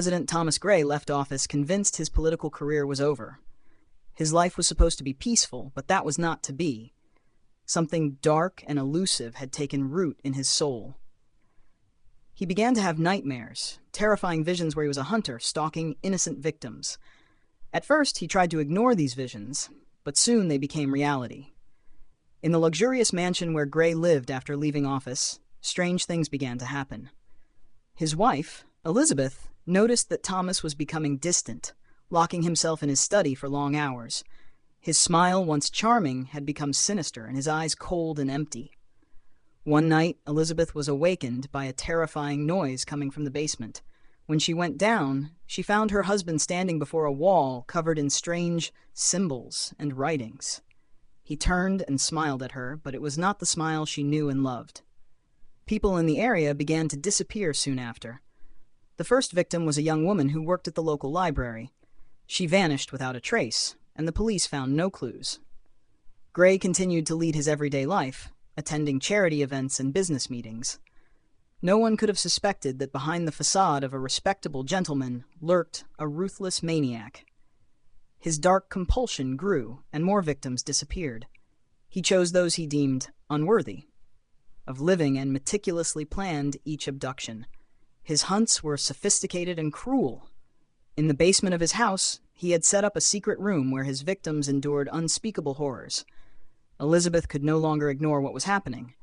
President Thomas Gray left office convinced his political career was over. His life was supposed to be peaceful, but that was not to be. Something dark and elusive had taken root in his soul. He began to have nightmares, terrifying visions where he was a hunter stalking innocent victims. At first, he tried to ignore these visions, but soon they became reality. In the luxurious mansion where Gray lived after leaving office, strange things began to happen. His wife, Elizabeth, noticed that Thomas was becoming distant, locking himself in his study for long hours. His smile, once charming, had become sinister and his eyes cold and empty. One night, Elizabeth was awakened by a terrifying noise coming from the basement. When she went down, she found her husband standing before a wall covered in strange symbols and writings. He turned and smiled at her, but it was not the smile she knew and loved. People in the area began to disappear soon after. The first victim was a young woman who worked at the local library. She vanished without a trace, and the police found no clues. Gray continued to lead his everyday life, attending charity events and business meetings. No one could have suspected that behind the facade of a respectable gentleman lurked a ruthless maniac. His dark compulsion grew, and more victims disappeared. He chose those he deemed unworthy of living and meticulously planned each abduction. His hunts were sophisticated and cruel. In the basement of his house, he had set up a secret room where his victims endured unspeakable horrors. Elizabeth could no longer ignore what was happening.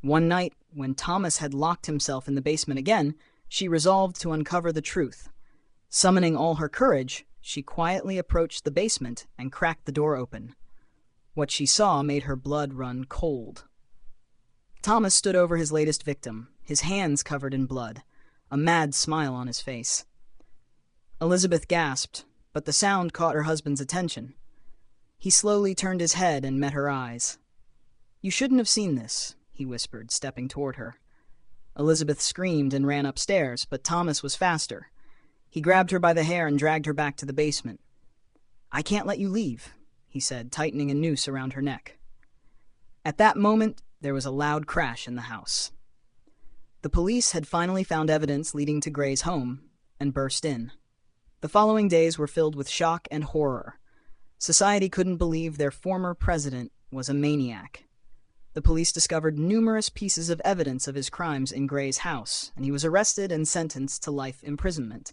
One night, when Thomas had locked himself in the basement again, she resolved to uncover the truth. Summoning all her courage, she quietly approached the basement and cracked the door open. What she saw made her blood run cold. Thomas stood over his latest victim, his hands covered in blood, a mad smile on his face. Elizabeth gasped, but the sound caught her husband's attention. He slowly turned his head and met her eyes. "You shouldn't have seen this," he whispered, stepping toward her. Elizabeth screamed and ran upstairs, but Thomas was faster. He grabbed her by the hair and dragged her back to the basement. "I can't let you leave," he said, tightening a noose around her neck. At that moment, there was a loud crash in the house. The police had finally found evidence leading to Gray's home and burst in. The following days were filled with shock and horror. Society couldn't believe their former president was a maniac. The police discovered numerous pieces of evidence of his crimes in Gray's house, and he was arrested and sentenced to life imprisonment.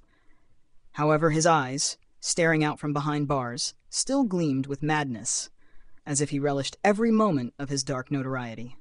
However, his eyes, staring out from behind bars, still gleamed with madness, as if he relished every moment of his dark notoriety.